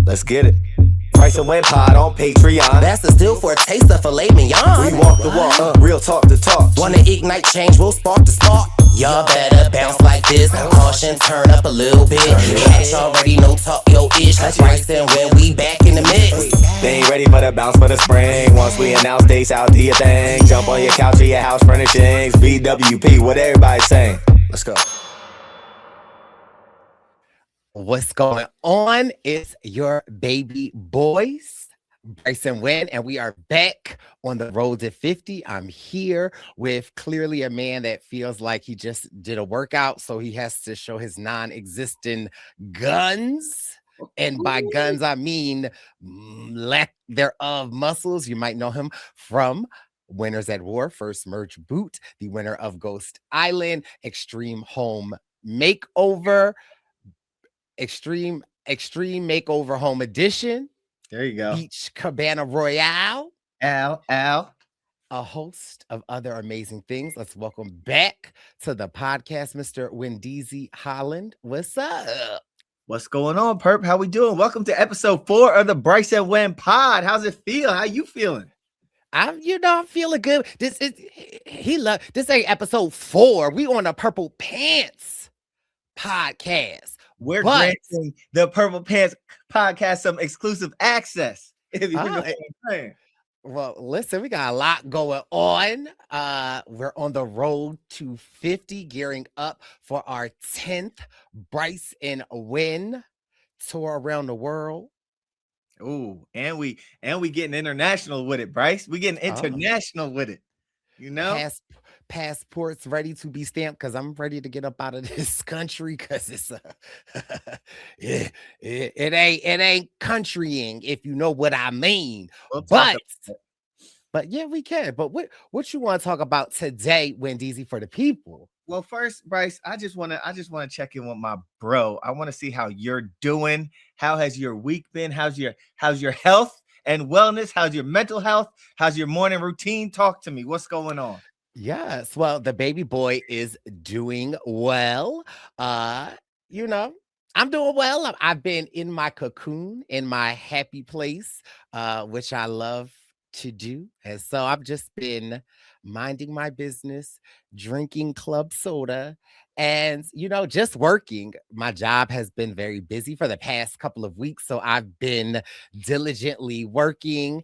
Let's get it. Brice and Wen pod on Patreon. That's the still for a taste of filet mignon. We walk the walk, real talk the talk. Wanna ignite change, we'll spark the spark. Y'all better bounce like this. Caution, turn up a little bit. Catch already know talk yo ish. Brice and Wen, we back in the mix. They ain't ready for the bounce for the spring. Once we announce dates, out do your thing. Jump on your couch or your house furnishings. BWP, what everybody's saying. Let's go. What's going on? It's your baby boys, Brice and Wen, and we are back on the road to 50. I'm here with clearly a man that feels like he just did a workout, so he has to show his non-existent guns. And by guns, I mean lack thereof muscles. You might know him from Winners at War, First Merch Boot, the winner of Ghost Island, Extreme Home Makeover, Extreme Makeover Home Edition. There you go. Beach Cabana Royale. Al. A host of other amazing things. Let's welcome back to the podcast, Mr. Wendell Holland. What's up? What's going on, Perp? How we doing? Welcome to episode 4 of the Brice and Wen pod. How's it feel? How you feeling? I'm feeling good. This ain't episode 4. We on a Purple Pants podcast. We're granting the Purple Pants podcast some exclusive access. If you know what I'm saying. Well, listen, we got a lot going on. We're on the road to 50, gearing up for our 10th Brice and Wen tour around the world. Ooh, and we getting international with it, Brice. We getting international with it. You know, passports ready to be stamped because I'm ready to get up out of this country because it's it ain't countrying, if you know what I mean. But yeah, we can. But what you want to talk about today, Wendell, for the people? Well, first, Brice, I just want to check in with my bro. I want to see how you're doing. How has your week been? How's your health and wellness? How's your mental health? How's your morning routine? Talk to me. What's going on? Yes, well, the baby boy is doing well. I'm doing well. I've been in my cocoon, in my happy place, which I love to do. And so I've just been minding my business, drinking club soda, and just working. My job has been very busy for the past couple of weeks, so I've been diligently working.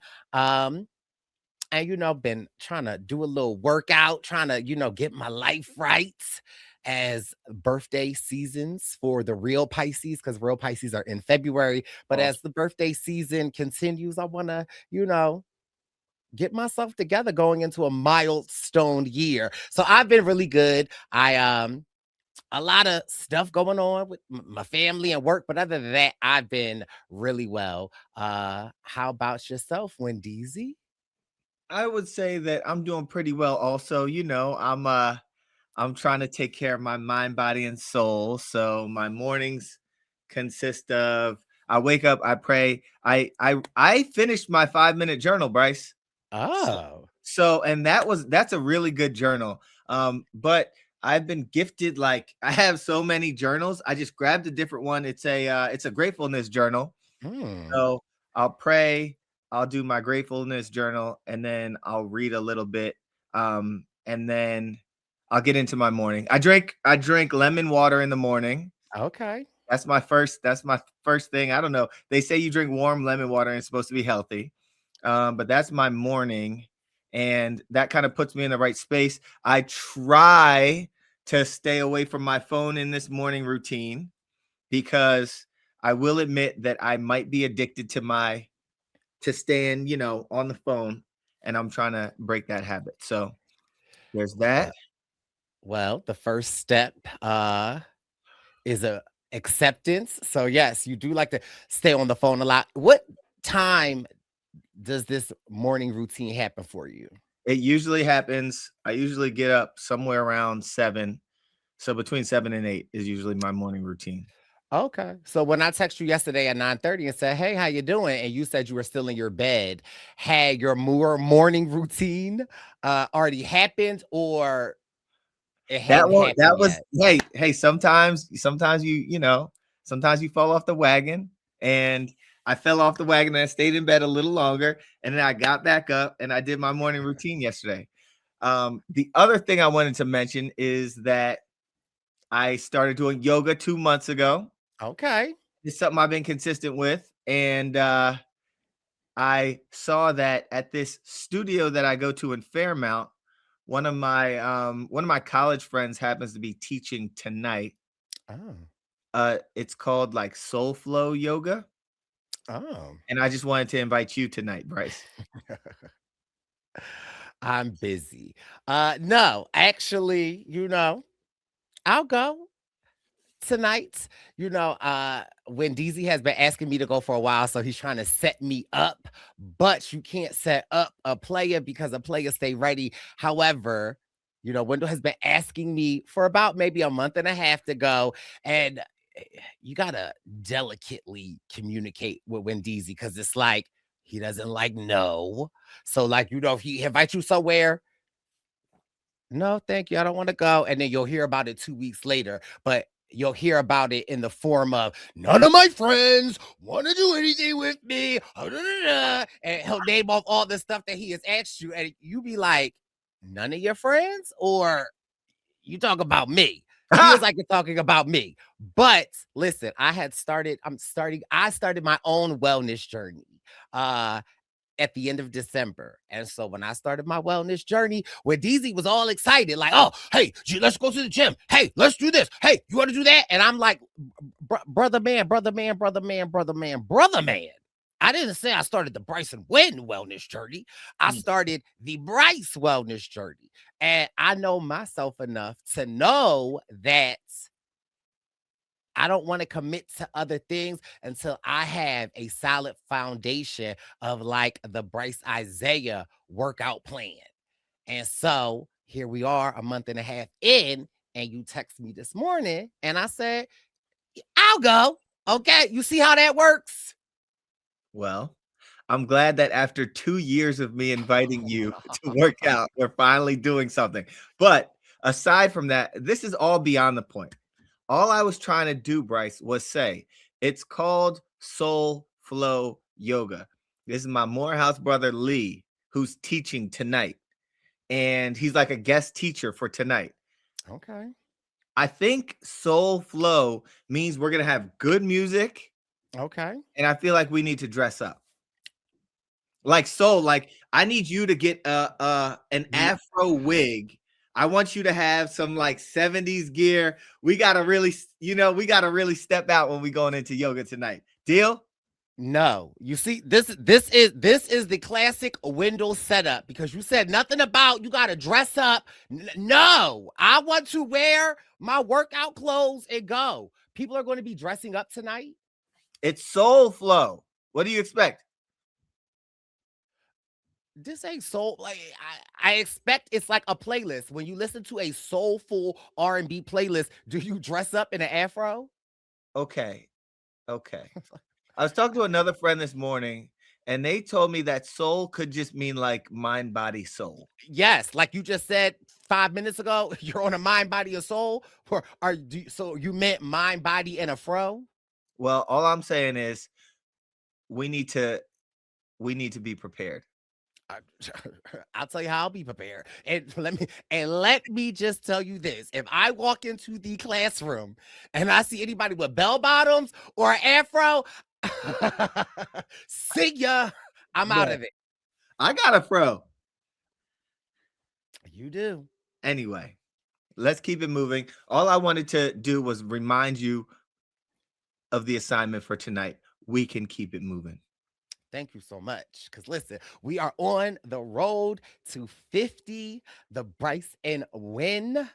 And been trying to do a little workout, trying to get my life right as birthday seasons for the real Pisces, because real Pisces are in February. But as the birthday season continues, I want to get myself together going into a milestone year. So I've been really good. A lot of stuff going on with my family and work, but other than that, I've been really well. How about yourself, Wendell? I would say that I'm doing pretty well also. I'm trying to take care of my mind, body, and soul. So my mornings consist of I wake up, I pray. I finished my 5-minute journal, Brice. Oh. So and that's a really good journal. But I've been gifted, like I have so many journals. I just grabbed a different one. It's a gratefulness journal. So I'll pray, I'll do my gratefulness journal, and then I'll read a little bit. And then I'll get into my morning. I drink lemon water in the morning. Okay. That's my first thing. I don't know. They say you drink warm lemon water and it's supposed to be healthy. But that's my morning, and that kind of puts me in the right space. I try to stay away from my phone in this morning routine because I will admit that I might be addicted to staying, on the phone, and I'm trying to break that habit. So there's that. Well, the first step is a acceptance. So yes, you do like to stay on the phone a lot. What time does this morning routine happen for you? It usually happens. I usually get up somewhere around 7. So between 7 and 8 is usually my morning routine. Okay. So when I texted you yesterday at 9:30 and said, "Hey, how you doing?" and you said you were still in your bed, had your morning routine already happened, or it hadn't happened yet? Hey, sometimes you fall off the wagon, and I fell off the wagon and I stayed in bed a little longer, and then I got back up and I did my morning routine yesterday. The other thing I wanted to mention is that I started doing yoga 2 months ago. Okay. It's something I've been consistent with, and I saw that at this studio that I go to in Fairmount, one of my college friends happens to be teaching tonight. Oh. It's called like Soul Flow Yoga, Oh. and I just wanted to invite you tonight, Brice. I'm busy. No, actually, I'll go tonight. When DZ has been asking me to go for a while, so he's trying to set me up, but you can't set up a player because a player stay ready. However, Wendell has been asking me for about maybe a month and a half to go, and you gotta delicately communicate with Wendeezy because it's like he doesn't like no. So like if he invites you somewhere, no, thank you. I don't want to go. And then you'll hear about it 2 weeks later. But you'll hear about it in the form of none of my friends want to do anything with me. And he'll name off all the stuff that he has asked you. And you be like, none of your friends? Or you talk about me. Feels like you're talking about me. But listen, I started my own wellness journey. At the end of December. And so when I started my wellness journey, where DZ was all excited, like, oh, hey, let's go to the gym. Hey, let's do this. Hey, you want to do that? And I'm like, brother man. I didn't say I started the Brice and Wen wellness journey. I started the Brice wellness journey. And I know myself enough to know that I don't want to commit to other things until I have a solid foundation of like the Brice Izyah workout plan. And so here we are a month and a half in, and you text me this morning, and I said, I'll go. Okay. You see how that works? Well, I'm glad that after 2 years of me inviting you to work out, we're finally doing something. But aside from that, this is all beyond the point. All I was trying to do, Brice, was say it's called Soul Flow Yoga. This is my Morehouse brother Lee, who's teaching tonight, and he's like a guest teacher for tonight. Okay. I think Soul Flow means we're gonna have good music. Okay. And I feel like we need to dress up. Like soul, like I need you to get an afro wig. I want you to have some like 70s gear. We gotta really step out when we going into yoga tonight. Deal? No, you see, this is the classic Wendell setup because you said nothing about you got to dress up. No, I want to wear my workout clothes and go. People are going to be dressing up tonight. It's Soul Flow. What do you expect? This ain't soul. Like I expect it's like a playlist. When you listen to a soulful R&B playlist, do you dress up in an afro? Okay. I was talking to another friend this morning, and they told me that soul could just mean like mind, body, soul. Yes, like you just said 5 minutes ago, you're on a mind, body, or soul. So you meant mind, body, and a fro? Well, all I'm saying is we need to be prepared. I'll tell you how I'll be prepared. And let me just tell you this. If I walk into the classroom and I see anybody with bell bottoms or an afro, see ya. I'm out of it. I got a fro. You do. Anyway, let's keep it moving. All I wanted to do was remind you of the assignment for tonight. We can keep it moving. Thank you so much. Because listen, we are on the road to 50, the Brice and Wen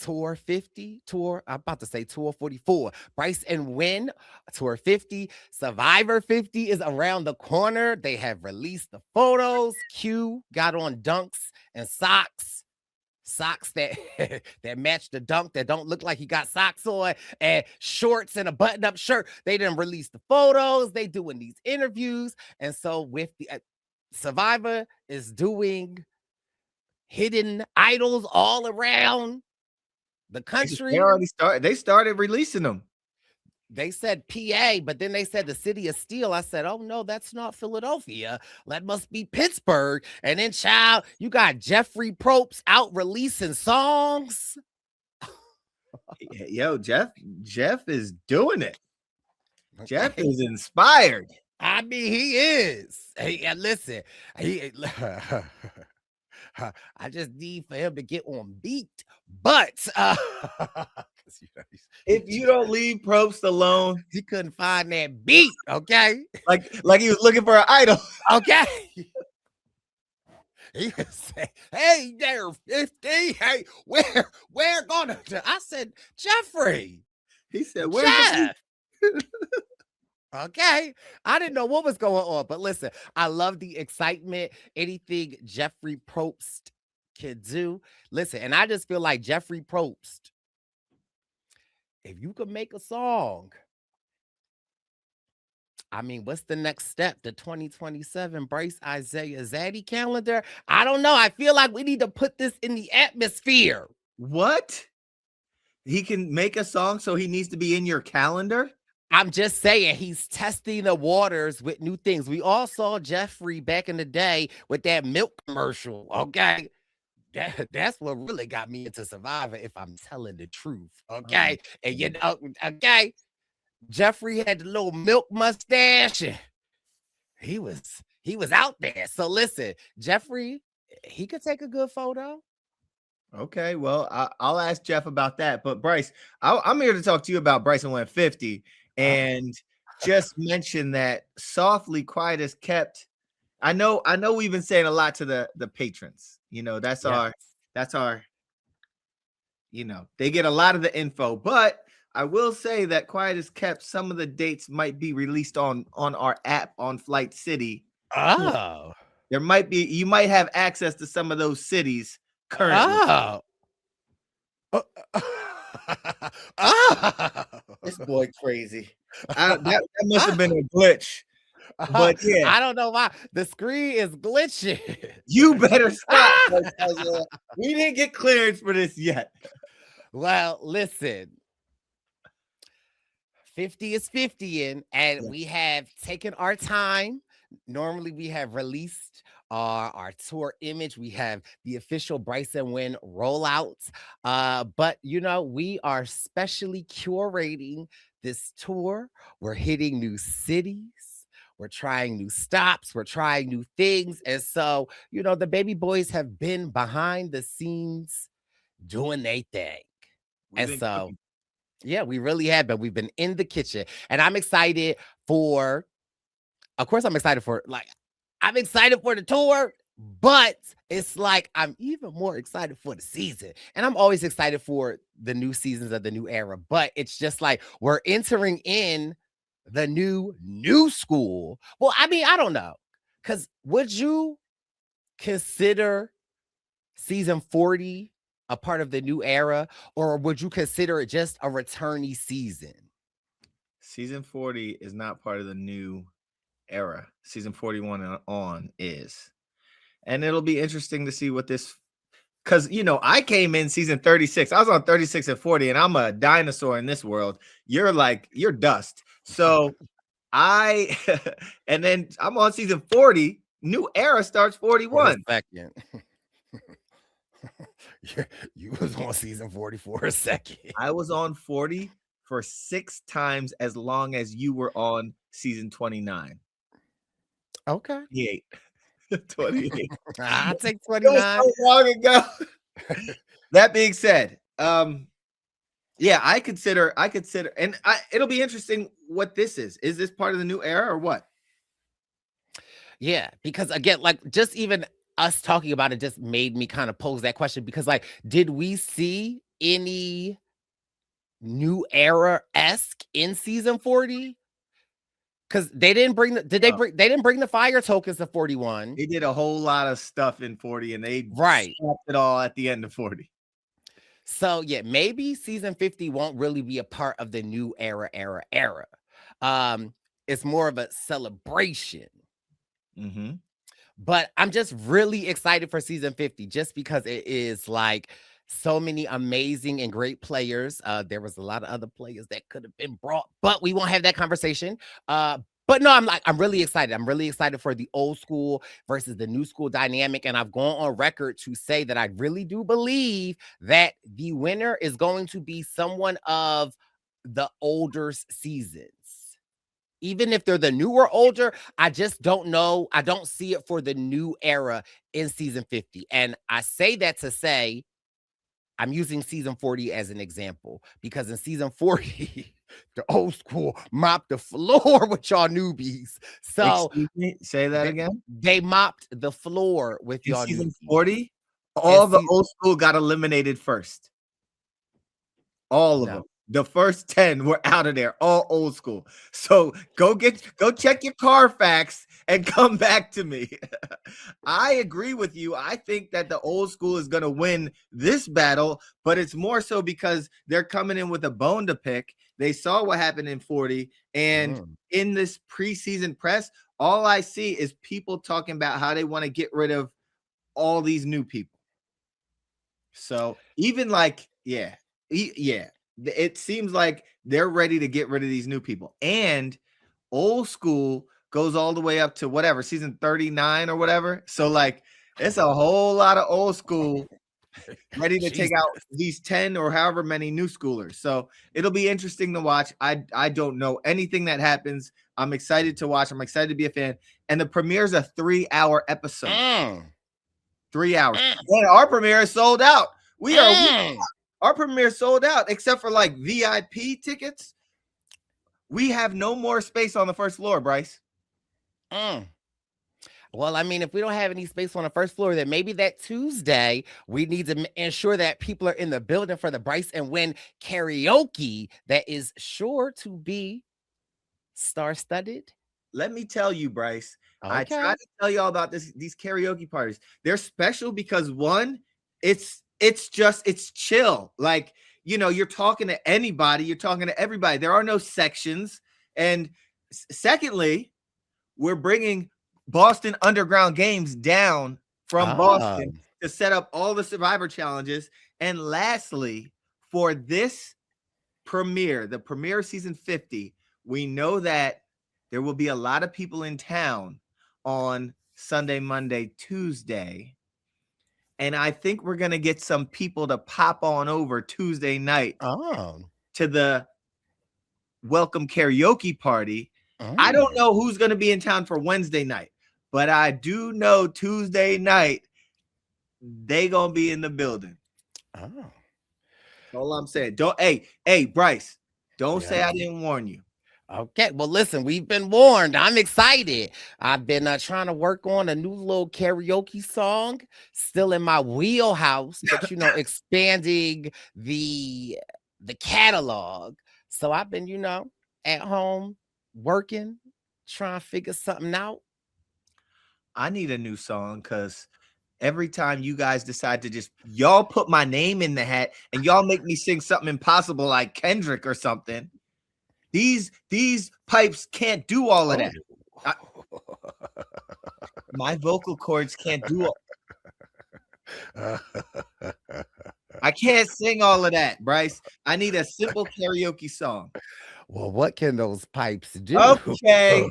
Tour 50, I'm about to say Tour 44. Brice and Wen Tour 50. Survivor 50 is around the corner. They have released the photos. Q got on dunks and socks that that match the dunk that don't look like he got socks on, and shorts and a button-up shirt. They didn't release the photos. They doing these interviews. And so with the Survivor is doing hidden idols all around the country. They started releasing them. they said PA, but then they said the city of steel. I said, oh no, that's not Philadelphia. That must be Pittsburgh. And then, child, you got Jeffrey Probst out releasing songs. Yo, Jeff is doing it. Jeff Okay. is inspired. I mean, he is. Hey, and listen, he, I just need for him to get on beat. But 'cause, you know, If you don't leave Probst alone, he couldn't find that beat, okay? like he was looking for an idol. Okay. He would say, hey there, 50. Hey, we're gonna I said, Jeffrey. He said, "Where's the Jeff. Okay. I didn't know what was going on, but listen, I love the excitement. Anything Jeffrey Probst can do. Listen, and I just feel like Jeffrey Probst, if you could make a song, I mean, what's the next step? The 2027 Brice Izyah Zaddy calendar? I don't know. I feel like we need to put this in the atmosphere. what? He can make a song, so he needs to be in your calendar? I'm just saying he's testing the waters with new things. We all saw Jeffrey back in the day with that milk commercial. Okay. That's what really got me into Survivor, if I'm telling the truth. Okay. And you know, okay. Jeffrey had the little milk mustache. And he was out there. So listen, Jeffrey, he could take a good photo. Okay, well, I'll ask Jeff about that. But Brice, I'm here to talk to you about Brice and Wen 50, and just mention that softly, quiet as kept. I know we've been saying a lot to the patrons. You know, that's our, you know, they get a lot of the info. But I will say that quiet as kept, some of the dates might be released on our app on Flight City. Oh. You might have access to some of those cities currently. Oh. Oh. This boy crazy. That must have been a glitch. But yeah, I don't know why the screen is glitching. you better stop. Because, we didn't get clearance for this yet. Well, listen. 50 is 50 and we have taken our time. Normally we have released our tour image. We have the official Brice and Wen rollouts. But you know, we are specially curating this tour. We're hitting new cities. We're trying new stops. We're trying new things. And so, you know, the baby boys have been behind the scenes doing their thing. And so, yeah, we really have been. We've been in the kitchen. And I'm excited for, of course, I'm excited for the tour, but it's like I'm even more excited for the season. And I'm always excited for the new seasons of the new era. But it's just like we're entering in the new school. Well, I mean, I don't know. Because would you consider season 40 a part of the new era, or would you consider it just a returnee season? Season 40 is not part of the new era. Season 41 and on is. And it'll be interesting to see what this, because, you know, I came in season 36. I was on 36 and 40, and I'm a dinosaur in this world. You're dust. So and then I'm on season 40. New era starts 41. Second. You was on season 40 for a second. I was on 40 for 6 times as long as you were on season 29. Okay. 28. I take It was 29. so long ago. That being said, yeah, I consider, and it'll be interesting what this is. Is this part of the new era or what? Yeah, because again, like just even us talking about it just made me kind of pose that question, because like, did we see any new era-esque in season 40? Because they didn't bring they didn't bring the fire tokens to 41. They did a whole lot of stuff in 40, and they Right. stopped it all at the end of 40. So yeah, maybe season 50 won't really be a part of the new era. It's more of a celebration. But I'm just really excited for season 50, just because it is like So many amazing and great players. There was a lot of other players that could have been brought, but we won't have that conversation. But no, I'm really excited. I'm really excited for the old school versus the new school dynamic. And I've gone on record to say that I really do believe that the winner is going to be someone of the older seasons. Even if they're the newer older, I just don't know. I don't see it for the new era in season 50. And I say that to say I'm using season 40 as an example because in season 40, the old school mopped the floor with y'all newbies. So Excuse me, say that again. they mopped the floor with In y'all season newbies. 40, And all the old school got eliminated first. All of No. them. The first 10 were out of there, all old school. So go check your Carfax and come back to me. I agree with you. I think that the old school is going to win this battle, but it's more so because they're coming in with a bone to pick. They saw what happened in 40, and in this preseason press, all I see is people talking about how they want to get rid of all these new people. So even like, yeah, it seems like they're ready to get rid of these new people. And old school goes all the way up to whatever, season 39 or whatever. So like it's a whole lot of old school ready to take out these 10 or however many new schoolers. So it'll be interesting to watch. I don't know anything that happens. I'm excited to watch. I'm excited to be a fan. And the premiere is a 3-hour episode. 3 hours. And our premiere is sold out. Our premiere sold out, except for like VIP tickets. We have no more space on the first floor, Brice. Well, I mean, if we don't have any space on the first floor, then maybe that Tuesday we need to ensure that people are in the building for the Brice and Wen karaoke that is sure to be star-studded. Let me tell you, Brice. Okay. I tried to tell you all about these karaoke parties. They're special because one, it's chill. Like, you know, you're talking to anybody, you're talking to everybody. There are no sections. And secondly, we're bringing Boston Underground Games down from Boston to set up all the Survivor challenges. And lastly, for this premiere, the premiere season 50, we know that there will be a lot of people in town on Sunday, Monday, Tuesday. And I think we're going to get some people to pop on over Tuesday night to the welcome karaoke party. I don't know who's going to be in town for Wednesday night, but I do know Tuesday night they going to be in the building. That's all I'm saying. Hey, Brice, don't say I didn't warn you. Okay, well, listen, we've been warned. I'm excited. I've been trying to work on a new little karaoke song, still in my wheelhouse, but you know, expanding the catalog. So I've been, you know, at home working, trying to figure something out. I need a new song because every time you guys decide to y'all put my name in the hat and y'all make me sing something impossible like Kendrick or something. These pipes can't do all of that. My vocal cords can't do all. I can't sing all of that, Brice. I need a simple karaoke song. Well, what can those pipes do? Okay.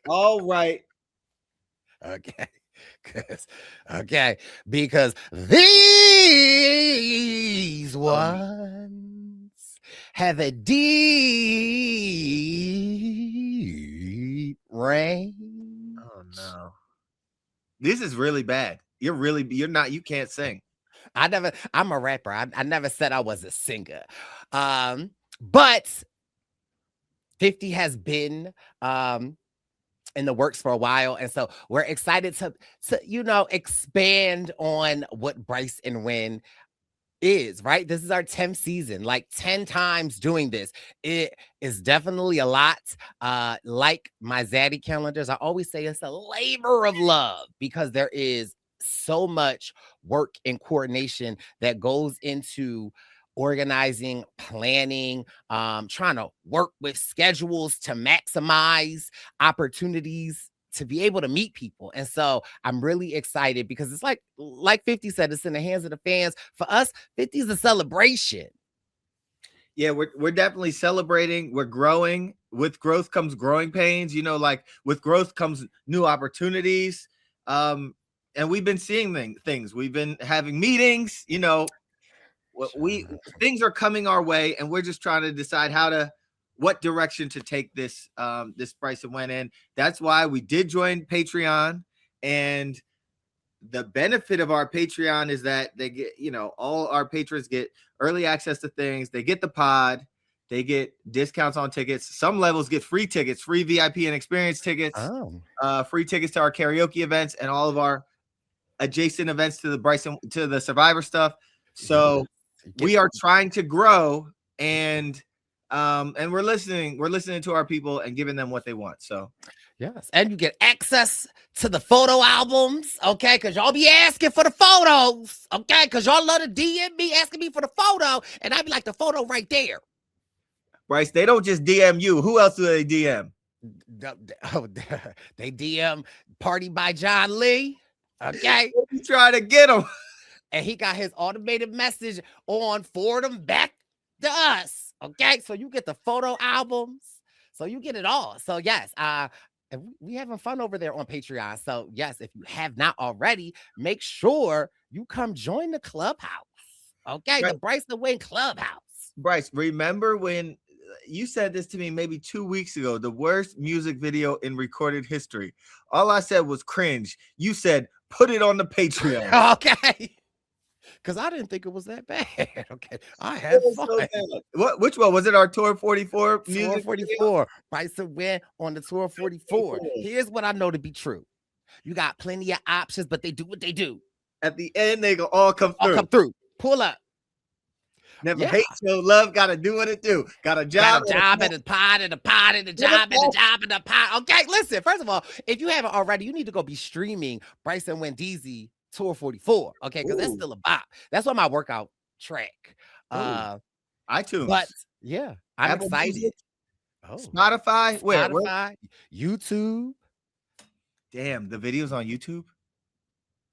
All right. Okay. Because these ones have a deep range. Oh no. This is really bad. You can't sing. I'm a rapper. I never said I was a singer. But 50 has been in the works for a while. And so we're excited to you know, expand on what Brice and Wen is, right? This is our 10th season, like 10 times doing this. It is definitely a lot. Like my Zaddy calendars, I always say it's a labor of love because there is so much work and coordination that goes into organizing, planning, trying to work with schedules to maximize opportunities to be able to meet people. And so I'm really excited because it's like 50 said, it's in the hands of the fans. For us, 50 is a celebration. Yeah, we're definitely celebrating. We're growing. With growth comes growing pains. You know, like with growth comes new opportunities. And we've been seeing things. We've been having meetings. You know, things are coming our way, and we're just trying to decide what direction to take this Brice and Wen in. That's why we did join Patreon, and the benefit of our Patreon is that they get, all our patrons get early access to things. They get the pod, they get discounts on tickets. Some levels get free tickets, free VIP and experience tickets, free tickets to our karaoke events and all of our adjacent events to to the Survivor stuff. So we are trying to grow, and we're listening to our people and giving them what they want. So yes, and you get access to the photo albums, okay? Because y'all be asking for the photos, okay? Because y'all love to DM me asking me for the photo, and I be like, the photo right there. Brice, they don't just DM you. Who else do they DM? They DM Party by John Lee, okay? You try to get him. And he got his automated message on, forward them back to us, okay? So you get the photo albums, so you get it all. So yes, and we having fun over there on Patreon. So yes, if you have not already, make sure you come join the clubhouse. Okay, right. The Brice and Wen clubhouse. Brice, remember when you said this to me maybe 2 weeks ago, the worst music video in recorded history? All I said was cringe. You said, put it on the Patreon. Okay. Because I didn't think it was that bad. Okay. I had fun. So which one? Was it our Tour 44 music? Tour 44. Brice and Wen on the Tour 44. Here's what I know to be true. You got plenty of options, but they do what they do. At the end, they go all come through. Pull up. Never hate, so love, gotta do what it do. Got a job and a pod and a pod and a job and a job and a pod. Okay, listen, first of all, if you haven't already, you need to go be streaming Brice and Wendell Tour 44. Okay, because that's still a bop. That's on my workout track. iTunes. But yeah, I'm Apple excited. Music, Spotify, where? YouTube. Damn, the video's on YouTube.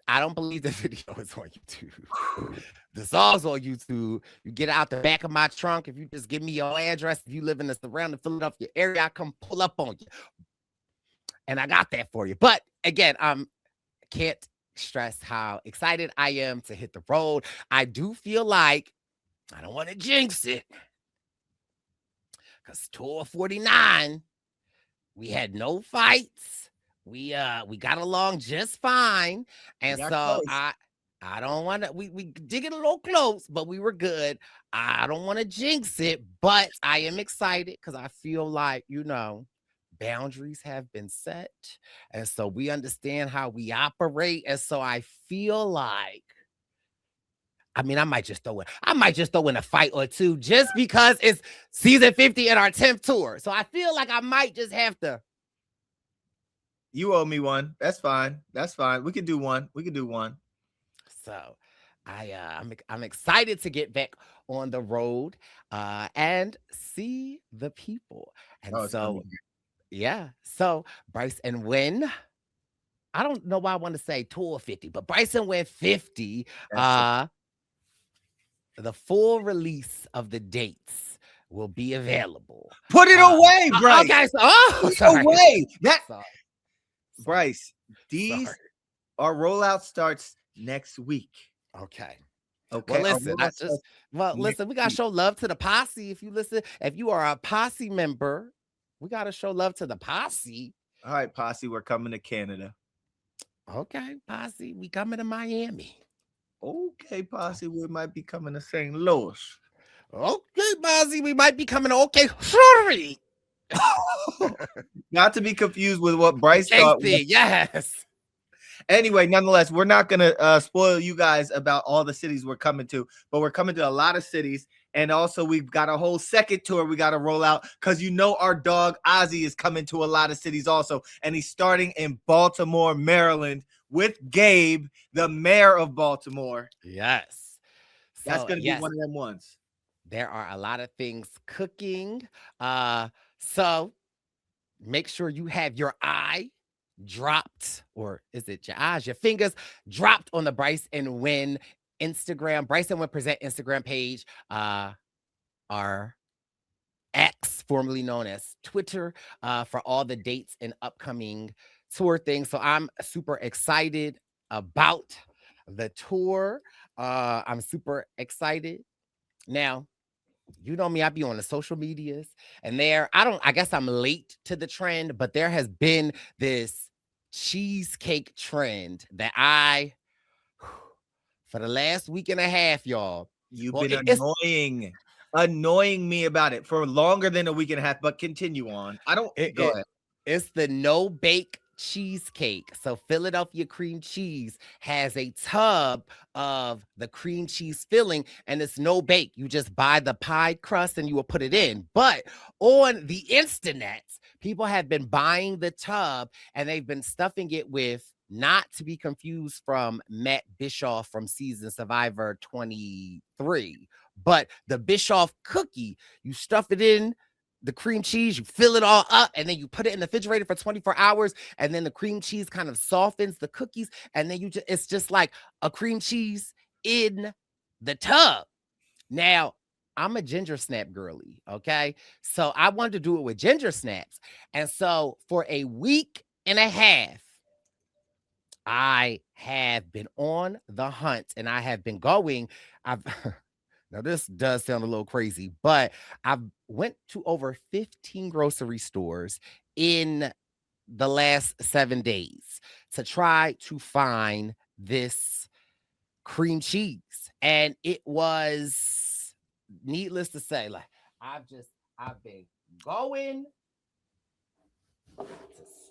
I don't believe the video is on YouTube. The song's on YouTube. You get out the back of my trunk. If you just give me your address, if you live in the surrounding Philadelphia area, I come pull up on you. And I got that for you. But again, can't stress how excited I am to hit the road. I do feel like, I don't want to jinx it, because Tour 49, we had no fights. We got along just fine. And so close. I don't want to, we did get a little close, but we were good. I don't want to jinx it, but I am excited because I feel like, boundaries have been set. And so we understand how we operate. And so I feel like, I might just throw in a fight or two just because it's season 50 and our 10th tour. So I feel like I might just have to. You owe me one. That's fine. We can do one. So I'm excited to get back on the road and see the people. And so Brice and Wen, I don't know why I want to say Tour 50, but Brice and Wen 50, the full release of the dates will be available. Put it away, Brice. Okay, put it away. Brice, our rollout starts next week. Okay. Well, listen, we gotta show love to the posse. If you are a posse member, we gotta show love to the posse. All right, posse, we're coming to Canada. Okay, posse, we coming to Miami. Okay, posse, we might be coming to St. Louis. Okay, posse, we might be coming to sorry. Not to be confused with what Brice thought. Yes. Anyway, nonetheless, we're not going to spoil you guys about all the cities we're coming to, but we're coming to a lot of cities. And also, we've got a whole second tour we got to roll out because our dog Izyah is coming to a lot of cities also. And he's starting in Baltimore, Maryland with Gabe, the mayor of Baltimore. Yes. That's going to be one of them ones. There are a lot of things cooking. So make sure you have your eye dropped, or is it your eyes, your fingers dropped on the Brice and Wen Instagram, Brice and Wen Present Instagram page. Our X, formerly known as Twitter, for all the dates and upcoming tour things. So I'm super excited about the tour. I'm super excited. Now, you know me, I be on the social medias, and I guess I'm late to the trend, but there has been this cheesecake trend that for the last week and a half, y'all. You've Well, been it's annoying me about it for longer than a week and a half, but continue on. I don't it, go it ahead. it's the no bake cheesecake. So Philadelphia cream cheese has a tub of the cream cheese filling, and it's no bake. You just buy the pie crust and you will put it in. But on the internet, people have been buying the tub and they've been stuffing it with, not to be confused from Matt Bischoff from season Survivor 23, but the Bischoff cookie. You stuff it in the cream cheese, you fill it all up, and then you put it in the refrigerator for 24 hours, and then the cream cheese kind of softens the cookies, and then it's just like a cream cheese in the tub. Now, I'm a ginger snap girly, okay? So I wanted to do it with ginger snaps. And so for a week and a half, I have been on the hunt, and I have been going. I've Now this does sound a little crazy, but I've went to over 15 grocery stores in the last 7 days to try to find this cream cheese. And it was, needless to say, like I've been going to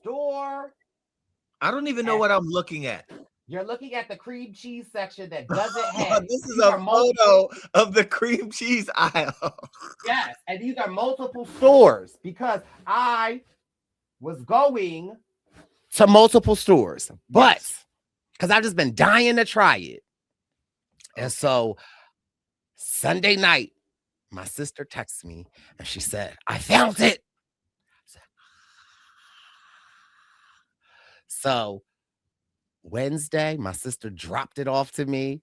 store. I don't even know what I'm looking at. You're looking at the cream cheese section that doesn't have. This is these a are photo of the cream cheese aisle. Yes, and these are multiple stores because I was going to multiple stores, but because I've just been dying to try it. And so Sunday night, my sister texted me and she said, I found it. So Wednesday, my sister dropped it off to me,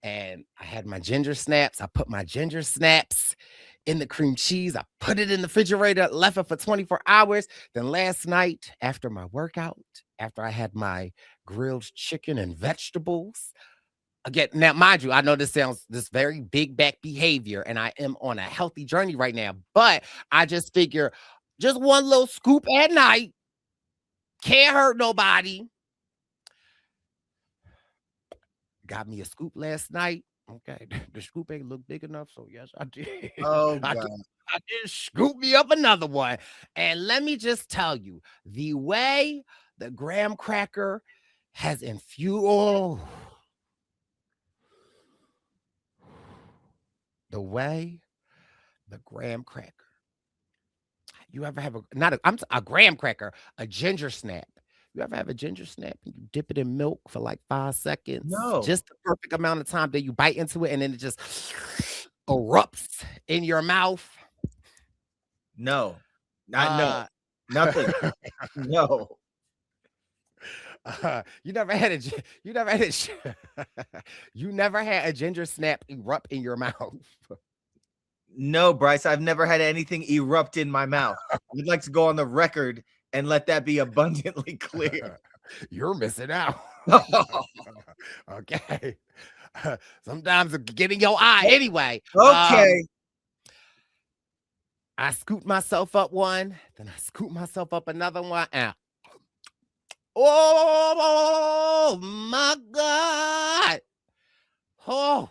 and I had my ginger snaps. I put my ginger snaps in the cream cheese. I put it in the refrigerator, left it for 24 hours. Then last night, after my workout, after I had my grilled chicken and vegetables, again, now mind you, I know this sounds this very big back behavior, and I am on a healthy journey right now, but I just figure just one little scoop at night can't hurt nobody. Got me a scoop last night. Okay, the scoop ain't look big enough, so yes, I did. Oh I God. did, I did scoop me up another one. And let me just tell you, the way the graham cracker has infused, the way the graham cracker. You ever have a graham cracker, a ginger snap? You ever have a ginger snap and you dip it in milk for like 5 seconds? No. Just the perfect amount of time that you bite into it and then it just erupts in your mouth. No. No. Nothing. No. You never had you never had a ginger snap erupt in your mouth. No, Brice, I've never had anything erupt in my mouth. I'd like to go on the record and let that be abundantly clear. You're missing out. Okay. Sometimes it get in your eye anyway. Okay. I scooped myself up one, then I scooped myself up another one. And oh my God. Oh,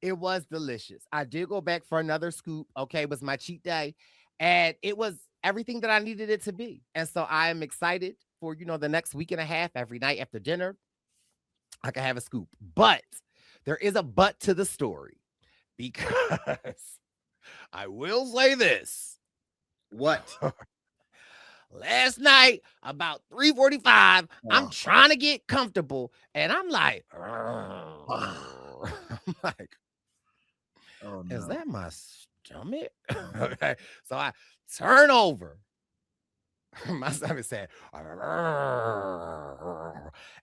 it was delicious. I did go back for another scoop. Okay, it was my cheat day. And it was everything that I needed it to be. And so I am excited for, the next week and a half, every night after dinner, I can have a scoop. But there is a but to the story, because I will say this. What? Last night, about 3:45, I'm trying to get comfortable, and I'm like, oh, no. Is that my stomach? Okay. So I turn over. My stomach said,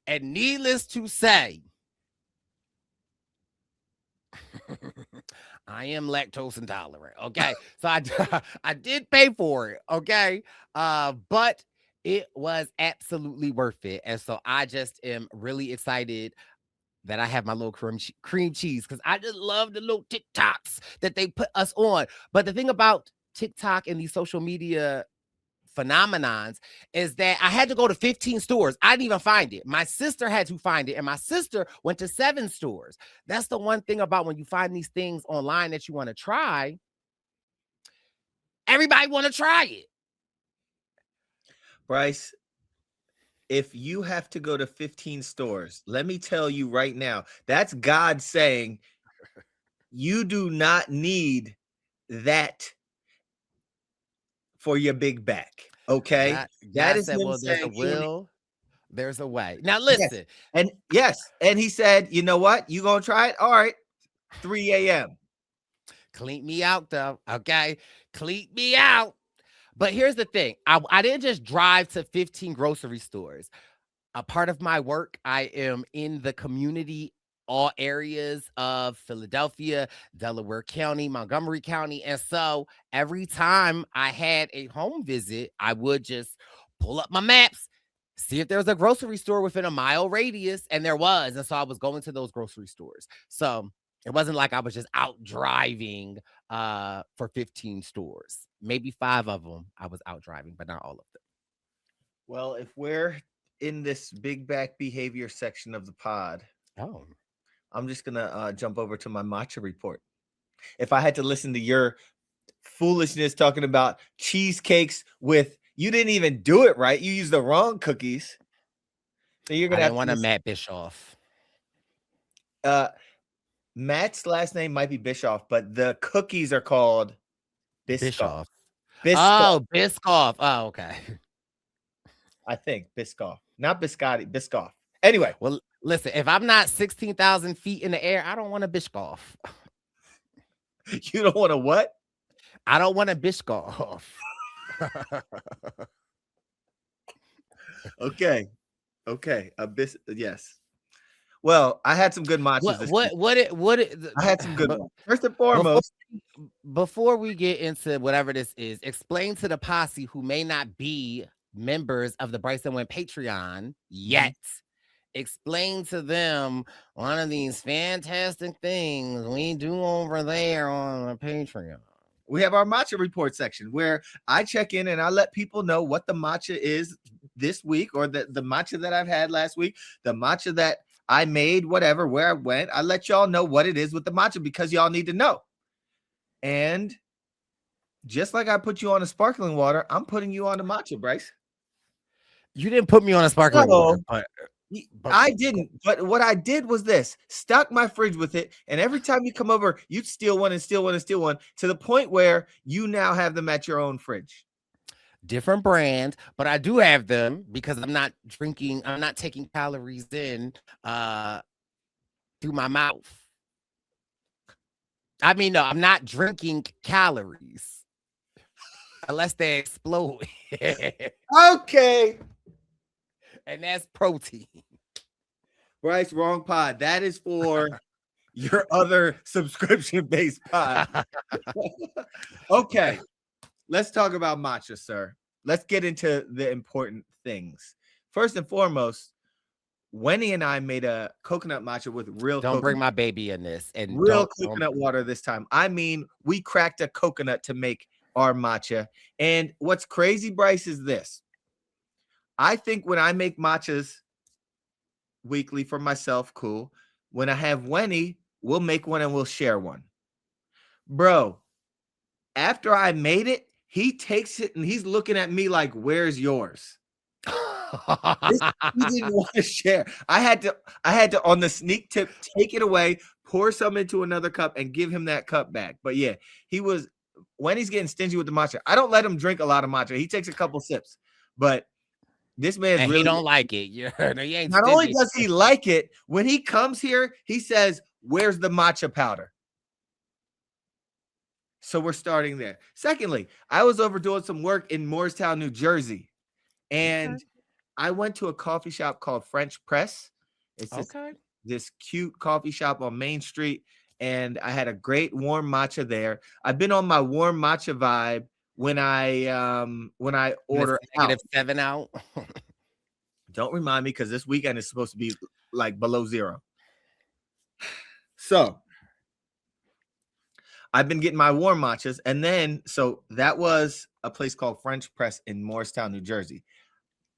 and needless to say, I am lactose intolerant. Okay. So I did pay for it. Okay. But it was absolutely worth it. And so I just am really excited that I have my little cream cheese because I just love the little TikToks that they put us on. But the thing about TikTok and these social media phenomenons is that I had to go to 15 stores. I didn't even find it. My sister had to find it, and my sister went to 7 stores. That's the one thing about when you find these things online that you want to try. Everybody want to try it. Brice, if you have to go to 15 stores, let me tell you right now, that's God saying you do not need that for your big back. Okay. That God is said, him well, there's a saying will, there's a way. Now yes. listen. And yes, and he said, you know what? You gonna try it? All right, 3 a.m. Clean me out, though. Okay. Clean me out. But here's the thing. I didn't just drive to 15 grocery stores. A part of my work, I am in the community, all areas of Philadelphia, Delaware County, Montgomery County. And so every time I had a home visit, I would just pull up my maps, see if there was a grocery store within a mile radius. And there was. And so I was going to those grocery stores. So it wasn't like I was just out driving for 15 stores. Maybe 5 of them I was out driving, but not all of them. Well, if we're in this big back behavior section of the pod, I'm just gonna jump over to my matcha report. If I had to listen to your foolishness talking about cheesecakes with, you didn't even do it right. You used the wrong cookies. So you're gonna I have didn't want to listen. Matt Bischoff. Matt's last name might be Bischoff, but the cookies are called Biscoff. Oh, Biscoff. Oh, okay. I think Biscoff, not Biscotti, Biscoff. Anyway, well, listen, if I'm not 16,000 feet in the air, I don't want a Biscoff. You don't want a what? I don't want a Biscoff. Okay. Yes. Well, I had some good matchas this week. I had some good ones. First and foremost, before we get into whatever this is, explain to the posse who may not be members of the Brice and Wen Patreon yet. Explain to them one of these fantastic things we do over there on the Patreon. We have our matcha report section where I check in and I let people know what the matcha is this week, or the matcha that I've had last week, the matcha that I made, whatever, where I went. I let y'all know what it is with the matcha because y'all need to know. And just like I put you on a sparkling water, I'm putting you on the matcha, Brice. You didn't put me on a sparkling water, but I didn't. But what I did was this: stock my fridge with it, and every time you come over, you'd steal one and steal one and steal one, to the point where you now have them at your own fridge. Different brand, but I do have them because I'm not drinking. I'm not taking calories in through my mouth. I mean, no, I'm not drinking calories unless they explode. Okay. And that's protein. Brice, wrong pod. That is for your other subscription-based pod. Okay. Let's talk about matcha, sir. Let's get into the important things. First and foremost, Wendy and I made a coconut matcha with real Don't bring my baby in this. And real coconut water this time. I mean, we cracked a coconut to make our matcha. And what's crazy, Brice, is this. I think when I make matchas weekly for myself, cool. When I have Wendy, we'll make one and we'll share one. Bro, after I made it, he takes it and he's looking at me like, where's yours? He didn't want to share. I had to on the sneak tip take it away, pour some into another cup, and give him that cup back. But yeah, Wendy's getting stingy with the matcha. I don't let him drink a lot of matcha. He takes a couple sips, but this man's and really, he don't like it. He ain't not only does he like it, when he comes here, he says, "Where's the matcha powder?" So we're starting there. Secondly, I was over doing some work in Morristown, New Jersey. And Okay. I went to a coffee shop called French Press. It's Okay. this cute coffee shop on Main Street, and I had a great warm matcha there. I've been on my warm matcha vibe when I When it's order out. -7 out. Don't remind me because this weekend is supposed to be like below zero. So I've been getting my warm matchas, and then so that was a place called French Press in Morristown, New Jersey.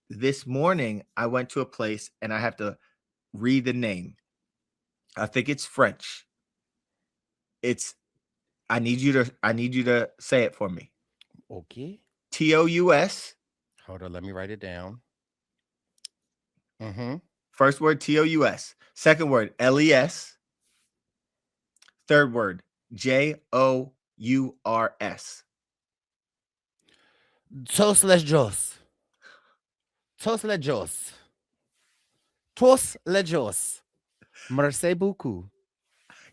This morning I went to a place and I have to read the name. I think it's French. It's I need you to say it for me. Okay. TOUS. Hold on, let me write it down. Mm-hmm. First word TOUS. Second word LES. Third word JOURS. Tos lejos. Tos lejos. Tos lejos. Merci beaucoup.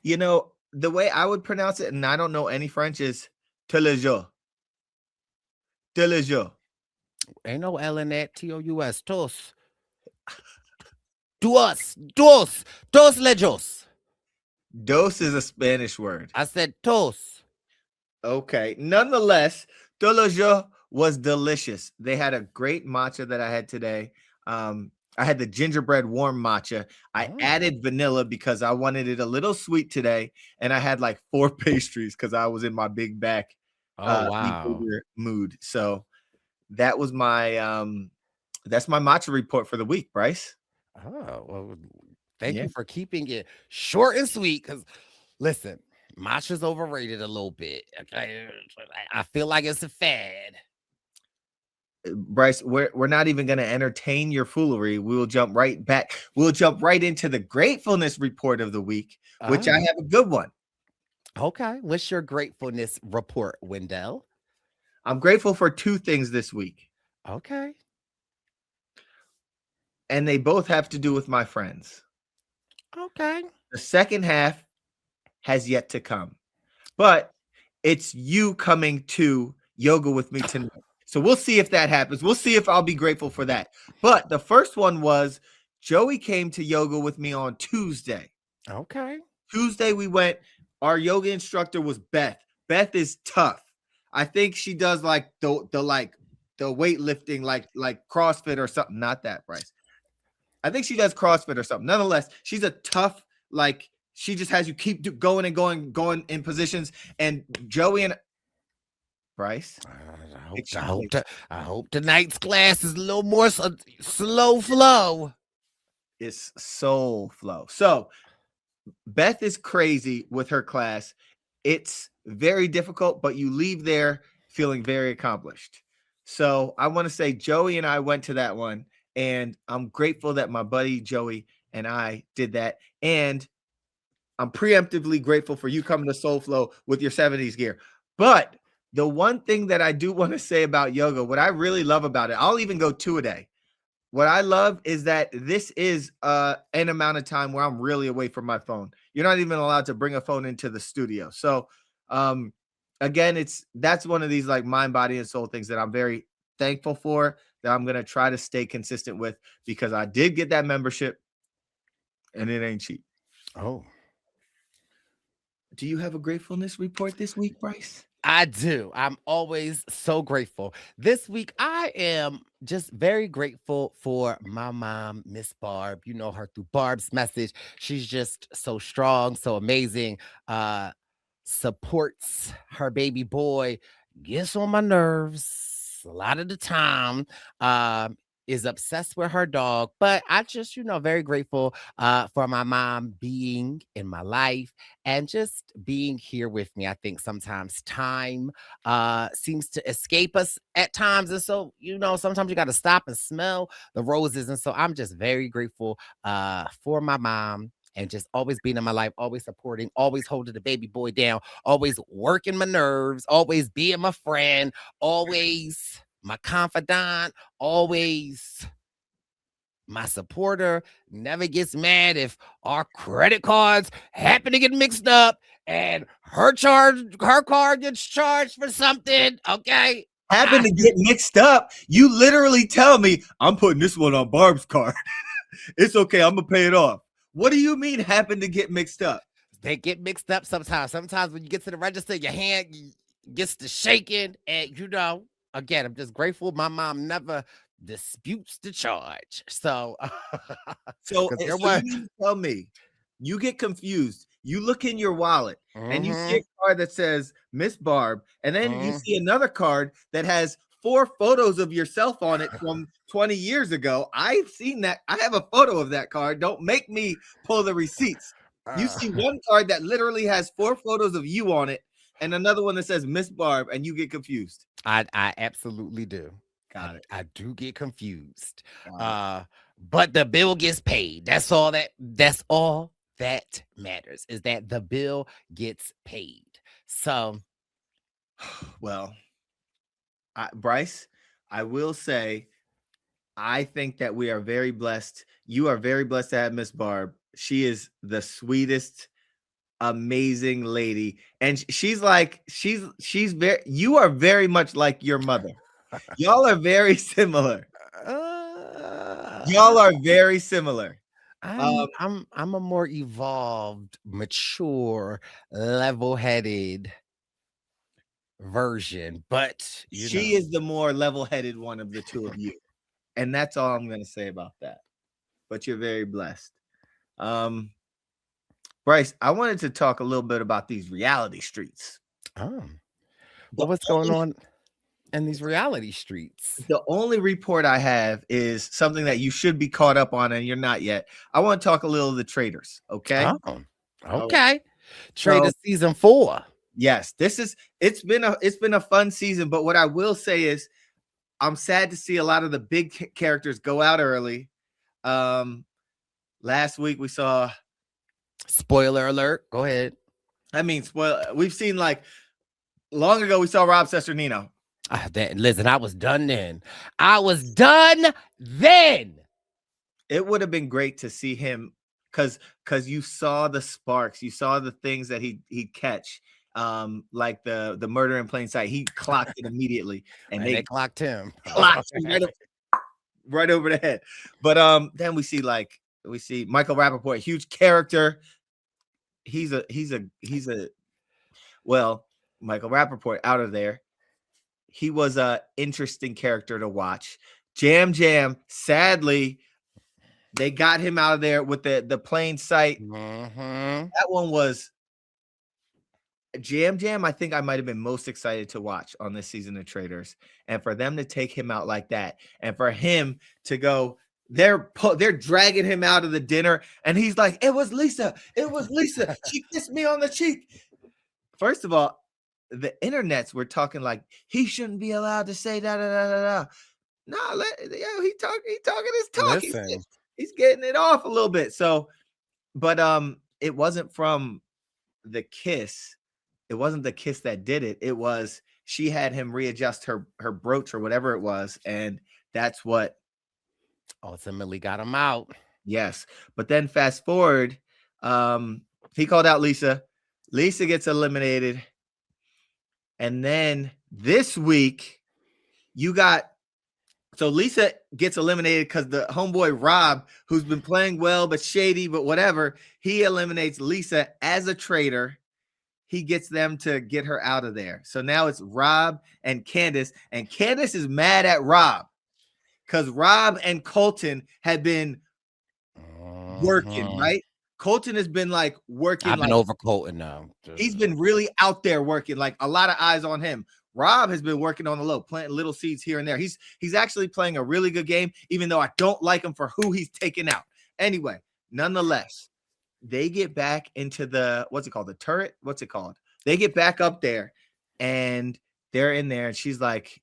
You know, the way I would pronounce it, and I don't know any French, is telejo. Telejo. Ain't no L in that. TOUS. Tos. Dos. Dos. Dos lejos. Dos is a Spanish word. I said tos. Okay. Nonetheless, telejo was delicious. They had a great matcha that I had today. I had the gingerbread warm matcha. I added vanilla because I wanted it a little sweet today, and I had like 4 pastries because I was in my big back Wow. mood. So that was my that's my matcha report for the week, Brice. Oh, well, thank you for keeping it short and sweet. Because listen, matcha's overrated a little bit. Okay, I feel like it's a fad. Brice, we're not even going to entertain your foolery. We will jump right back. We'll jump right into the gratefulness report of the week, which I have a good one. Okay, what's your gratefulness report, Wendell? I'm grateful for 2 things this week. Okay. And they both have to do with my friends. Okay. The second half has yet to come, but it's you coming to yoga with me tonight. So we'll see if that happens. We'll see if I'll be grateful for that. But the first one was Joey came to yoga with me on Tuesday. Okay. Tuesday we went. Our yoga instructor was Beth. Beth is tough. I think she does like the weightlifting, like CrossFit or something. Not that, Brice. I think she does CrossFit or something. Nonetheless, she's a tough, like she just has you keep going and going in positions. And Joey and Brice, I hope tonight's class is a little more slow flow. It's soul flow. So Beth is crazy with her class. It's very difficult, but you leave there feeling very accomplished. So I want to say Joey and I went to that one, and I'm grateful that my buddy Joey and I did that. And I'm preemptively grateful for you coming to Soul Flow with your 70s gear. But the one thing that I do want to say about yoga, what I really love about it, I'll even go 2 a day. What I love is that this is an amount of time where I'm really away from my phone. You're not even allowed to bring a phone into the studio. So again, that's one of these like mind, body, and soul things that I'm very thankful for, that I'm going to try to stay consistent with, because I did get that membership and it ain't cheap. Oh. Do you have a gratefulness report this week, Brice? I do. I'm always so grateful. This week, I am just very grateful for my mom, Miss Barb. You know her through Barb's message. She's just so strong, so amazing. Supports her baby boy, gets on my nerves a lot of the time. Is obsessed with her dog, but I just, very grateful for my mom being in my life and just being here with me. I think sometimes time seems to escape us at times. And so, sometimes you got to stop and smell the roses. And so I'm just very grateful for my mom, and just always being in my life, always supporting, always holding the baby boy down, always working my nerves, always being my friend, always my confidant, always my supporter, never gets mad if our credit cards happen to get mixed up and her card gets charged for something. Okay. happen to get mixed up, you literally tell me, I'm putting this one on Barb's card. It's okay. I'm going to pay it off. What do you mean happen to get mixed up? They get mixed up sometimes. Sometimes when you get to the register, your hand gets to shaking. And, again, I'm just grateful my mom never disputes the charge. So, So there you were, mean to tell me you get confused. You look in your wallet and you see Mhm, a card that says Miss Barb, and then you mhm. see another card that has 4 photos of yourself on it from 20 years ago. I've seen that. I have a photo of that card. Don't make me pull the receipts. You Uh, see one card that literally has 4 photos of you on it and another one that says Miss Barb, and you get confused. I absolutely do. Got it. I do get confused. Got it. But the bill gets paid. That's all that matters, is that the bill gets paid. So, Well, Brice, I will say, I think that we are very blessed. You are very blessed to have Miss Barb. She is the sweetest, amazing lady, and she's very. You are very much like your mother. Y'all are very similar. Y'all uh, are very similar. I'm a more evolved, mature, level-headed version, but She is the more level-headed one of the two of you, and that's all I'm going to say about that. But you're very blessed. Brice, I wanted to talk a little bit about these reality streets. oh, The well, what's going only, on in these reality streets? the only report I have is something that you should be caught up on, and you're not yet. I want to talk a little of the Traitors, okay? Oh, All right. okay. So Traitors season 4. yes, it's been a fun season, but what I will say is I'm sad to see a lot of the big characters go out early. Last week we saw, Spoiler alert. Go ahead. we've seen, like, long ago we saw Rob Cesternino. Listen, I was done then. I was done then. It would have been great to see him, because you saw the sparks, you saw the things that he'd catch, like the murder in plain sight. He clocked it immediately, and they they clocked him. clocked him right over the head. But then we see Michael Rappaport, huge character. He's a well, Michael Rappaport out of there. He was a interesting character to watch. Jam, sadly, they got him out of there with the plain sight. Mhm. That one was Jam. I think I might have been most excited to watch on this season of Traitors, and for them to take him out like that, and for him to go, they're dragging him out of the dinner, and he's like, "It was Lisa. She kissed me on the cheek." First of all, the internets were talking like he shouldn't be allowed to say da da da da da. Nah, he talking his talk. Listen. He's getting it off a little bit. So, but it wasn't from the kiss. It wasn't the kiss that did it. It was she had him readjust her brooch or whatever it was, and that's what Ultimately got him out. yes. But then fast forward, he called out Lisa. Lisa gets eliminated, and then this week so Lisa gets eliminated because the homeboy Rob, who's been playing well but shady, but whatever, he eliminates Lisa as a traitor. He gets them to get her out of there. So now it's Rob and Candace is mad at Rob because Rob and Colton had been working, right? Colton has been like working. I've been over Colton now. He's been really out there working, like a lot of eyes on him. Rob has been working on the low, planting little seeds here and there. He's actually playing a really good game, even though I don't like him for who he's taken out. Anyway, nonetheless, they get back into the, what's it called? The turret? What's it called? They get back up there, and they're in there, and she's like,